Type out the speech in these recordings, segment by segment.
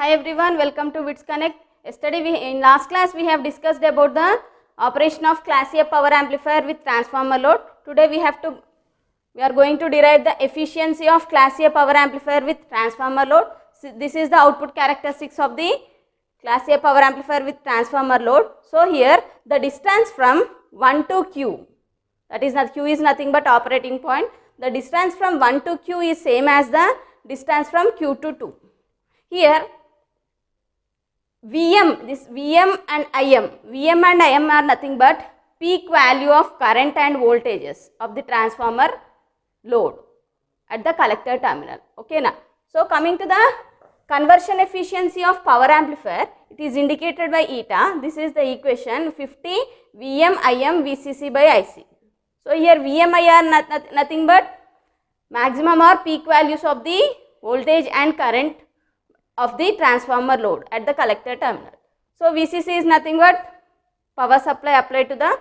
Hi everyone, welcome to Witsconnect. Yesterday in last class we have discussed about the operation of class A power amplifier with transformer load. Today we are going to derive the efficiency of class A power amplifier with transformer load. So this is the output characteristics of the class A power amplifier with transformer load. So here the distance from 1 to Q, that is Q is nothing but operating point. The distance from 1 to Q is same as the distance from Q to 2. Here VM and IM are nothing but peak value of current and voltages of the transformer load at the collector terminal. Okay na. So coming to the conversion efficiency of power amplifier, it is indicated by eta. This is the equation 50 VM IM VCC by IC. So here VM IR nothing but maximum or peak values of the voltage and current of the transformer load at the collector terminal. So VCC is nothing but power supply applied to the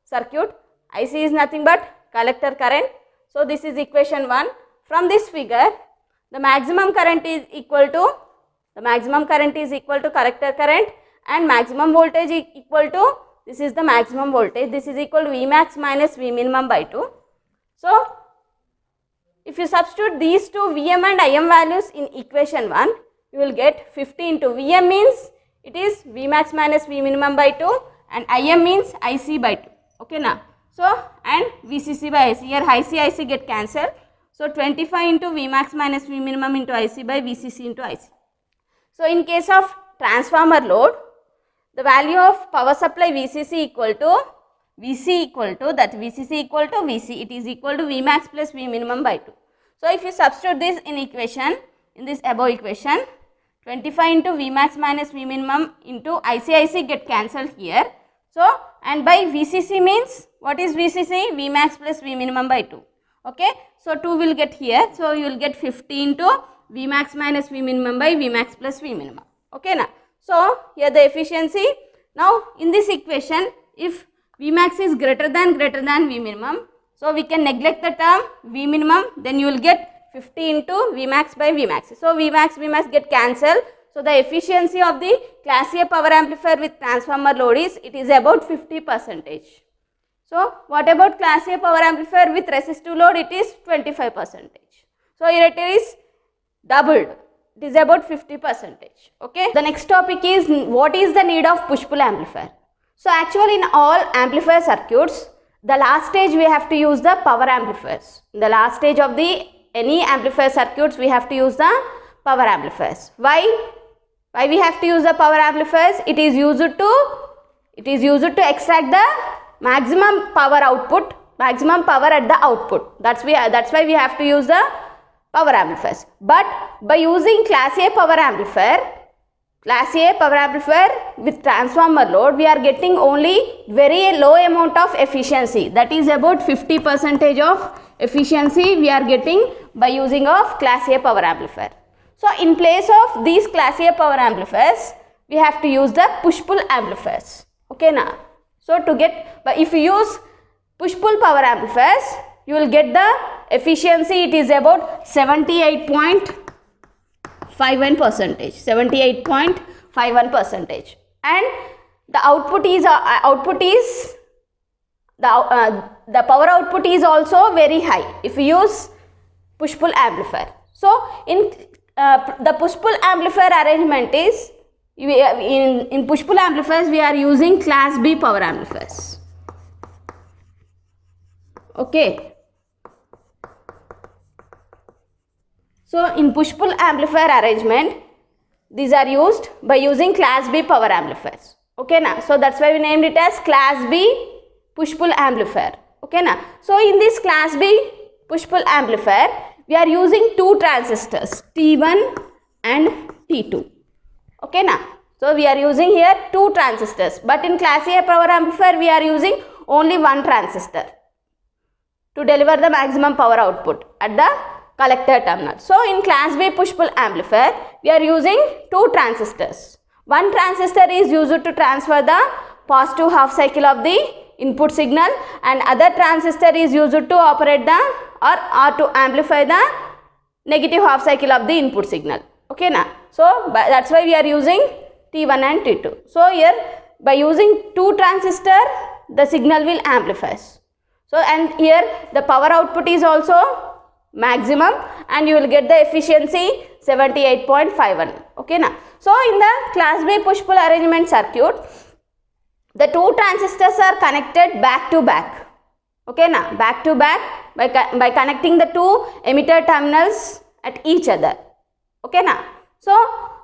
circuit. IC is nothing but collector current. So this is equation 1. From this figure, the maximum current is equal to collector current, and maximum voltage is equal to, this is the maximum voltage, this is equal to Vmax minus Vminimum by 2. So if you substitute these two Vm and Im values in equation 1, you will get 50 into Vm means it is Vmax minus Vminimum by 2 and Im means Ic by 2. Okay na. So and VCC by IC, here IC get cancelled. So 25 into Vmax minus Vminimum into Ic by VCC into Ic. So in case of transformer load, the value of power supply VCC equal to VCC equal to Vc, it is equal to Vmax plus Vminimum by 2. So if you substitute this in equation, in this above equation, 25 into Vmax minus Vminimum into IC get cancelled here. So and by VCC means, what is VCC? Vmax plus Vminimum by 2. Okay. So 2 will get here. So you will get 50 into Vmax minus Vminimum by Vmax plus Vminimum. Okay na. So here the efficiency. Now in this equation, if Vmax is greater than Vminimum, so we can neglect the term Vminimum, then you will get 50 into Vmax by Vmax. So Vmax get cancelled. So the efficiency of the class A power amplifier with transformer load is, it is about 50%. So what about class A power amplifier with resistive load? It is 25%. So here it is doubled. It is about 50%. Okay. The next topic is, what is the need of push-pull amplifier? So actually in all amplifier circuits, the last stage we have to use the power amplifiers. In the last stage of the any amplifier circuits, we have to use the power amplifiers. Why we have to use the power amplifiers? It is used to extract the maximum power output, maximum power at the output. That's why we have to use the power amplifiers. But by using class A power amplifier with transformer load, we are getting only very low amount of efficiency. That is about 50% of efficiency we are getting by using of class A power amplifier. So in place of these class A power amplifiers, we have to use the push-pull amplifiers. Okay na. So but if you use push-pull power amplifiers, you will get the efficiency, it is about 78.51%, and the output is the power output is also very high if you use push-pull amplifier. So in the push-pull amplifier arrangement is, in push-pull amplifiers we are using class B power amplifiers. Okay. So in push-pull amplifier arrangement, these are used by using class B power amplifiers. Okay na. So that's why we named it as class B push-pull amplifier. Okay na. So in this class B push-pull amplifier, we are using two transistors, T1 and T2. Okay na. So we are using here two transistors, but in class A power amplifier we are using only one transistor to deliver the maximum power output at the collector terminal. So in class B push-pull amplifier, we are using two transistors. One transistor is used to transfer the positive half cycle of the input signal, and other transistor is used to operate or to amplify the negative half cycle of the input signal. Okay na. So that's why we are using T1 and T2. So here by using 2 transistor, the signal will amplify. So and here the power output is also maximum and you will get the efficiency 78.51. Okay na. So in the class B push-pull arrangement circuit, the 2 transistors are connected back to back. Okay na, back to back by connecting the 2 emitter terminals at each other. Okay na. So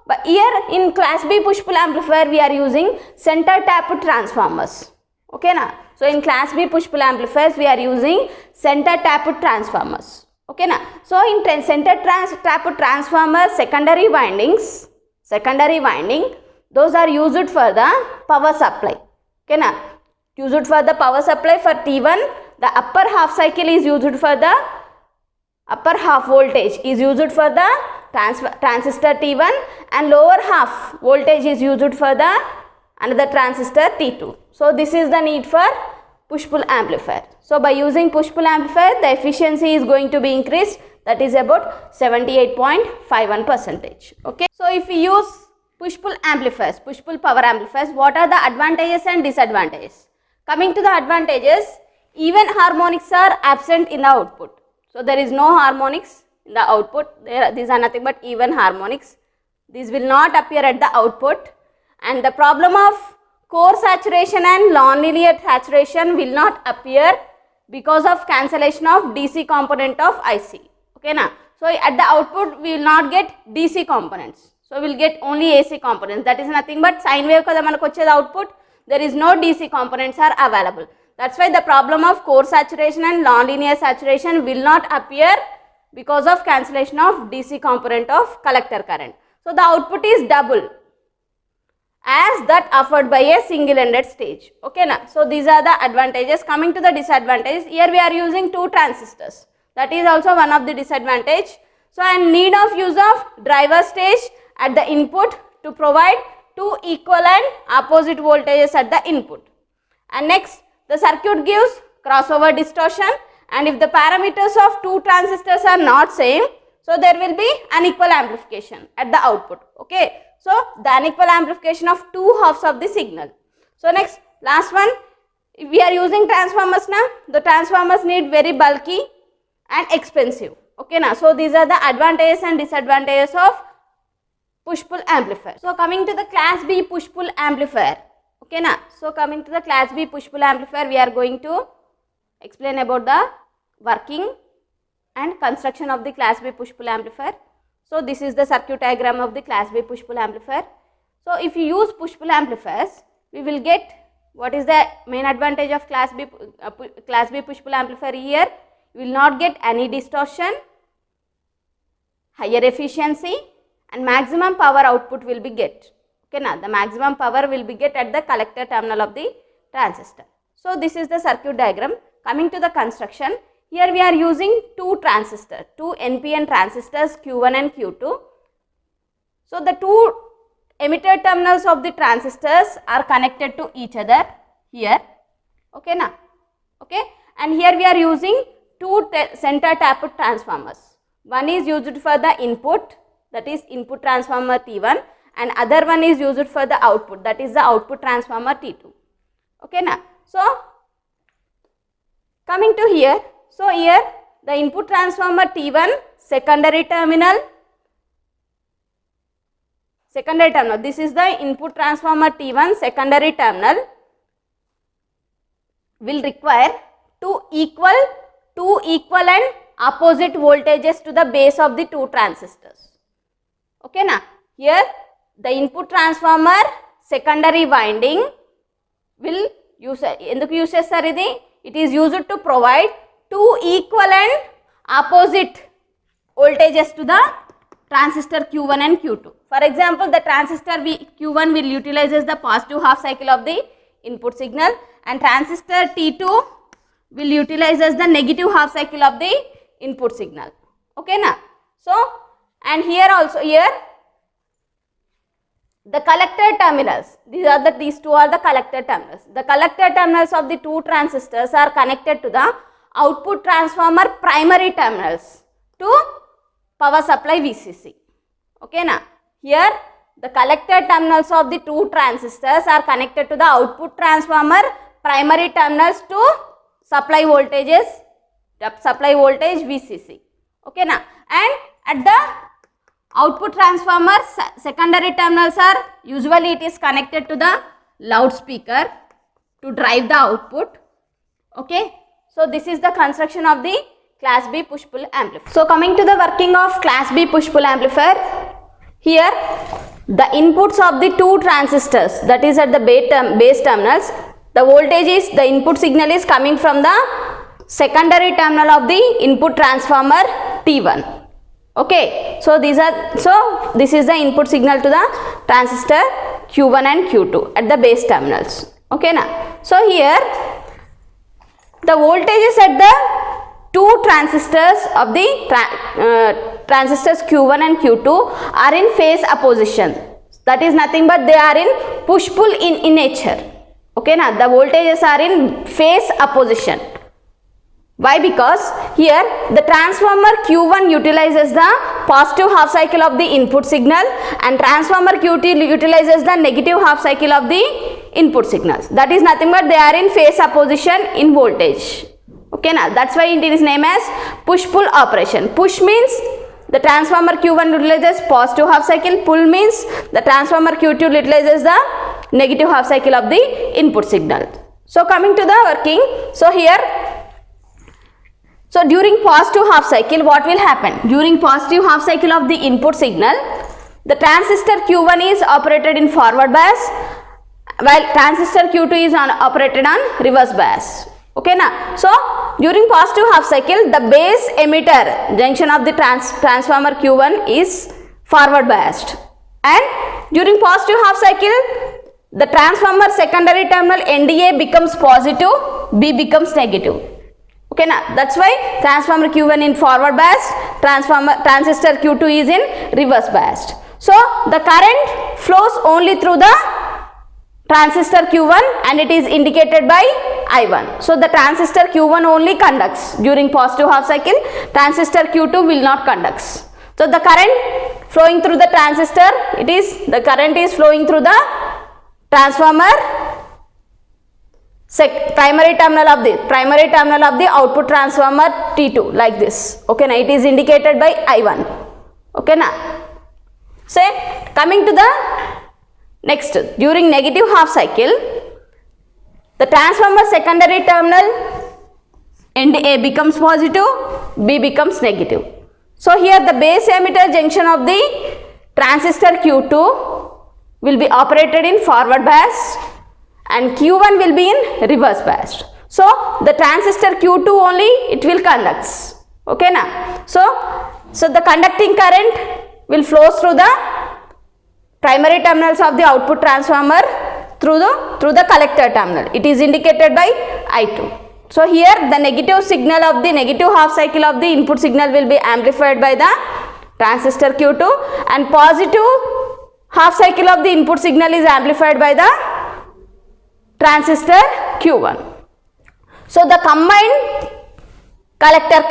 but here in class B push-pull amplifier we are using center tapped transformers. Okay na. So in class B push-pull amplifiers we are using center tapped transformers. Okay na. So in center tapped transformer secondary winding, those are used for the power supply. Okay na. Used for the power supply for T1, the upper half cycle is used for the upper half voltage is used for the transistor T1 and lower half voltage is used for the another transistor T2. So this is the need for push-pull amplifier. So by using push-pull amplifier, the efficiency is going to be increased, that is about 78.51%. Okay. So if we use push-pull amplifiers, push-pull power amplifiers, what are the advantages and disadvantages? Coming to the advantages, even harmonics are absent in the output. So there is no harmonics in the output. These are nothing but even harmonics. These will not appear at the output. And the problem of core saturation and non-linear saturation will not appear because of cancellation of DC component of IC. Okay na. So at the output we will not get DC components. So we will get only AC components. That is nothing but sine wave kada manaku vachedi output. There is no DC components are available. That's why the problem of core saturation and non-linear saturation will not appear because of cancellation of DC component of collector current. So the output is double as that offered by a single-ended stage. Okay na. So these are the advantages. Coming to the disadvantages, here we are using 2 transistors. That is also one of the disadvantage. So and need of use of driver stage at the input to provide 2 equal and opposite voltages at the input. And next, the circuit gives crossover distortion, and if the parameters of 2 transistors are not same, so there will be unequal amplification at the output. Okay. So the unequal amplification of 2 halves of the signal. So next, last one, if we are using transformers now, the transformers need very bulky and expensive. Okay na. So these are the advantages and disadvantages of push-pull amplifier. So coming to the class B push-pull amplifier. Okay na. So coming to the class B push-pull amplifier, we are going to explain about the working and construction of the class B push-pull amplifier. So this is the circuit diagram of the class B push-pull amplifier. So if you use push-pull amplifiers, we will get what is the main advantage of class B push-pull amplifier here. You will not get any distortion, higher efficiency and maximum power output will be get. Okay na, the maximum power will be get at the collector terminal of the transistor. So this is the circuit diagram. Coming to the construction, here we are using 2 transistors, 2 NPN transistors Q1 and Q2. So the 2 emitter terminals of the transistors are connected to each other here. Okay na? Okay. And here we are using 2 center tapped transformers. One is used for the input, that is input transformer T1, and other one is used for the output, that is the output transformer T2. Okay na? So coming to here, so here the input transformer T1 secondary terminal, this is the input transformer T1 secondary terminal will require 2 equal and opposite voltages to the base of the 2 transistors. Okay na? Here the input transformer secondary winding will use, enduku use chestaru idi, it is used to provide 2 equal and opposite voltages to the transistor Q1 and Q2. For example, the transistor Q1 will utilizes the positive half cycle of the input signal and transistor T2 will utilizes the negative half cycle of the input signal. Okay na? So, and here also, here the collector terminals, these 2 are the collector terminals. The collector terminals of the 2 transistors are connected to the output transformer primary terminals to power supply VCC. Okay na? Here the collector terminals of the two transistors are connected to the output transformer primary terminals to supply voltage VCC. Okay na, and at the output transformer secondary terminals are usually it is connected to the loudspeaker to drive the output. Okay, so this is the construction of the class B push-pull amplifier. So coming to the working of class B push-pull amplifier, here the inputs of the two transistors, that is at the base terminals, the voltage is, the input signal is coming from the secondary terminal of the input transformer T1. Okay, so this is the input signal to the transistor Q1 and Q2 at the base terminals. Okay na, so here the voltages at the two transistors of the transistors Q1 and Q2 are in phase opposition. That is nothing but they are in push-pull in nature. Okay na, the voltages are in phase opposition. Why? Because here the transformer Q1 utilizes the positive half cycle of the input signal and transformer Q2 utilizes the negative half cycle of the input signals. That is nothing but they are in phase opposition in voltage. Okay na, that's why it is named as push-pull operation. Push means the transformer Q1 utilizes positive half cycle, pull means the transformer Q2 utilizes the negative half cycle of the input signal. So coming to the working, so here, so during positive half cycle what will happen? During positive half cycle of the input signal, the transistor Q1 is operated in forward bias while transistor Q2 is operated on reverse bias. Okay na, so during positive half cycle the base emitter junction of the transformer Q1 is forward biased, and during positive half cycle the transformer secondary terminal NDA becomes positive, B becomes negative. Okay na, that's why transformer Q1 in forward biased, transistor Q2 is in reverse biased. So the current flows only through the transistor Q1 and it is indicated by I1. So the transistor Q1 only conducts during positive half cycle, transistor Q2 will not conduct. So the current flowing through the transistor, the current is flowing through the transformer primary terminal of the output transformer T2 like this. Okay na, it is indicated by I1. Okay na. Say coming to the next, during negative half cycle the transformer secondary terminal NA becomes positive, B becomes negative. So here the base emitter junction of the transistor Q2 will be operated in forward bias and Q1 will be in reverse biased. So the transistor Q2 only it will conduct. Okay na. So the conducting current will flow through the primary terminals of the output transformer through the collector terminal. It is indicated by I2. So here the negative signal of the negative half cycle of the input signal will be amplified by the transistor Q2 and positive half cycle of the input signal is amplified by the transistor Q1. So the combined collector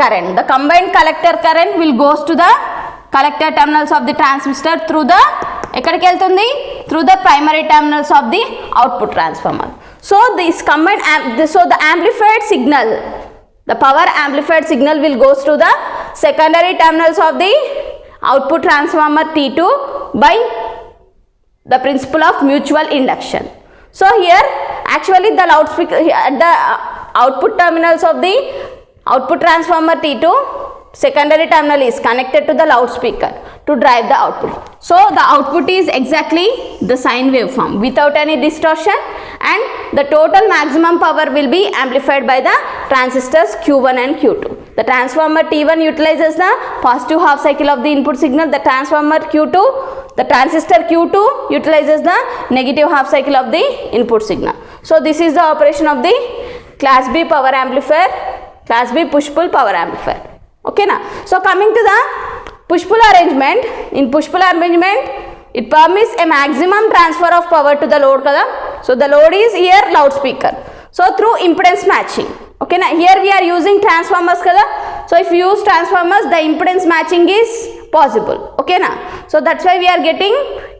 current will goes to the collector terminals of the transistor through the primary terminals of the output transformer. So this combined the amplified signal, the power amplified signal will goes to the secondary terminals of the output transformer T2 by the principle of mutual induction. So here actually the loudspeaker at the output terminals of the output transformer T2, secondary terminal is connected to the loudspeaker to drive the output. So the output is exactly the sine waveform without any distortion and the total maximum power will be amplified by the transistors Q1 and Q2. The transformer T1 utilizes the positive half cycle of the input signal, the transformer Q2, the transistor Q2 utilizes the negative half cycle of the input signal. So this is the operation of the class B power amplifier, class B push-pull power amplifier. Okay na. So coming to the push-pull arrangement, in push-pull arrangement it permits a maximum transfer of power to the load kada. So the load is here loudspeaker. So through impedance matching. Okay na. Here we are using transformers kada. So if you use transformers, the impedance matching is possible. Okay na? So that's why we are getting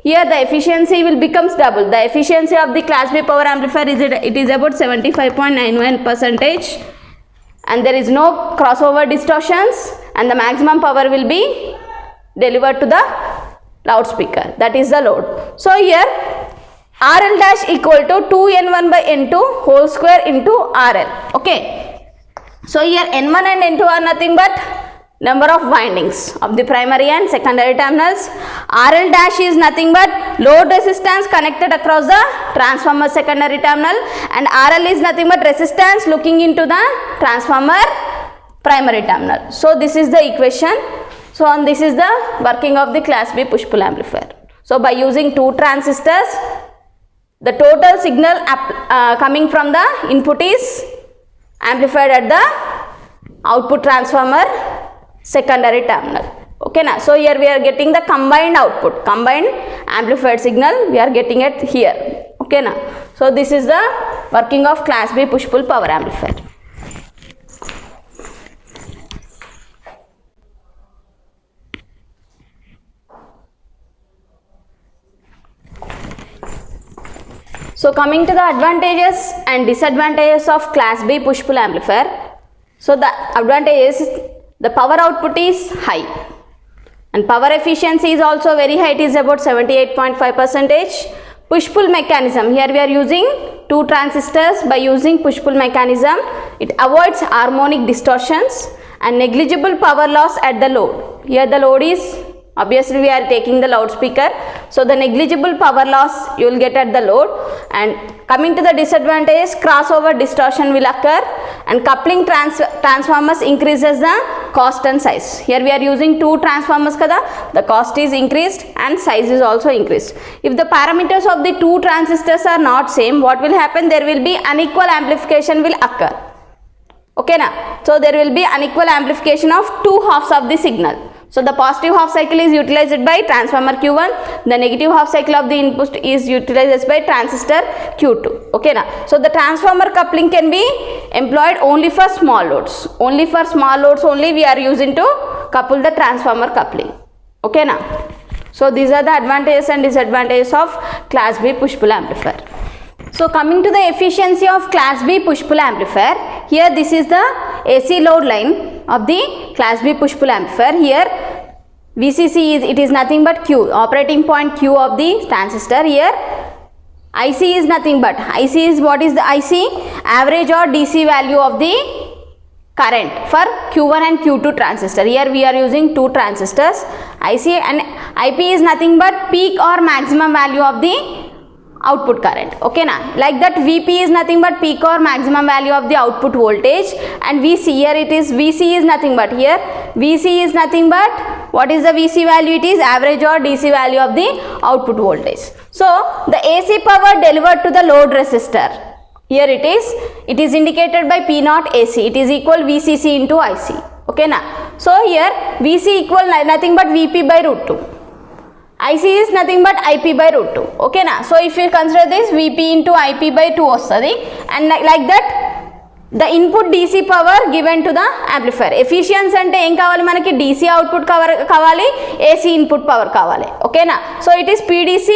here the efficiency will becomes double. The efficiency of the class B power amplifier is about 75.91%, and there is no crossover distortions, and the maximum power will be delivered to the loudspeaker, that is the load. So here RL dash equal to 2N1 by N2 whole square into RL. Okay. So here N1 and N2 are nothing but number of windings of the primary and secondary terminals. RL dash is nothing but load resistance connected across the transformer secondary terminal, and RL is nothing but resistance looking into the transformer primary terminal. So this is the equation. So and this is the working of the class B push-pull amplifier. So by using two transistors, the total signal coming from the input is amplified at the output transformer secondary terminal. Okay na? So here we are getting the combined output, combined amplified signal we are getting it here. Okay na? So this is the working of class B push-pull power amplifier. So coming to the advantages and disadvantages of class B push-pull amplifier. So the advantage is the power output is high and power efficiency is also very high, it is about 78.5%. Push-pull mechanism, here we are using two transistors. By using push-pull mechanism, it avoids harmonic distortions and negligible power loss at the load. Here the load is, obviously we are taking the loudspeaker, so the negligible power loss you will get at the load. And coming to the disadvantage, crossover distortion will occur, and coupling transformers increases the cost and size. Here we are using two transformers kada, the cost is increased and size is also increased. If the parameters of the two transistors are not same, what will happen? There will be unequal amplification will occur. Okay na? So there will be unequal amplification of two halves of the signal. So the positive half cycle is utilized by transformer Q1, the negative half cycle of the input is utilized by transistor Q2. Okay na? So the transformer coupling can be employed only for small loads. Only for small loads only we are using to couple the transformer coupling. Okay na? So these are the advantages and disadvantages of class B push-pull amplifier. So coming to the efficiency of class B push-pull amplifier, here this is the AC load line of the class B push-pull amplifier. Here VCC is nothing but Q, operating point Q of the transistor. Here IC is nothing but, IC is, what is the IC? Average or DC value of the current for Q1 and Q2 transistor. Here we are using two transistors, IC, and IP is nothing but peak or maximum value of the output current. Okay na? Like that VP is nothing but peak or maximum value of the output voltage, and VC, here it is, VC is nothing but, here VC is nothing but, what is the VC value? It is average or DC value of the output voltage. So the AC power delivered to the load resistor, here it is indicated by P0 AC, it is equal VCC into IC. Okay na? So here VC equal nothing but VP by root 2. IC is nothing but IP by root 2. Okay na? So if you consider this, VP into IP by 2 ostadi, and like that the input DC power given to the amplifier. Efficiency ante em kavali manaki? DC output kavali, AC input power kavali. Okay na? So it is PDC,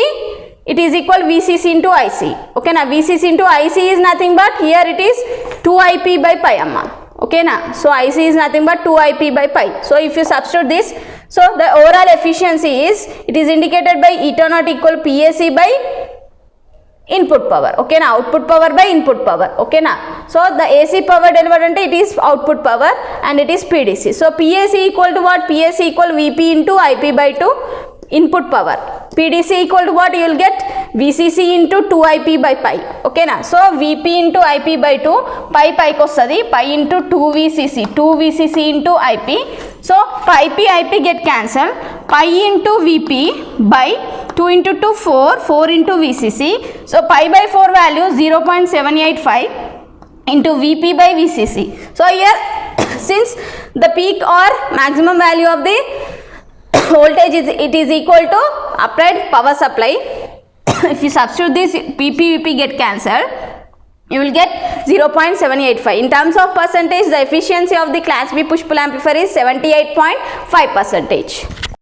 it is equal VCC into IC. Okay na? VCC into IC is nothing but, here it is 2IP by pi amma. Okay na? So IC is nothing but 2IP by pi. So if you substitute this, so the overall efficiency is, it is indicated by eta naught equal PAC by input power. Okay na? Output power by input power. Okay na? So the AC power delivered ante it is output power and it is PDC. So PAC equal to what? PAC equal VP into IP by 2 input power. PDC equal to what? You will get VCC into 2IP by pi. Okay na? So VP into IP by 2, pi kostadi, pi into 2VCC into IP. So pi IP get cancelled, pi into VP by 2 into 2 4 into VCC. So pi by 4 value 0.785 into VP by VCC. So here since the peak or maximum value of the voltage is equal to applied power supply, if you substitute this, VP get cancelled, you will get 0.785. In terms of percentage, the efficiency of the class B push-pull amplifier is 78.5%.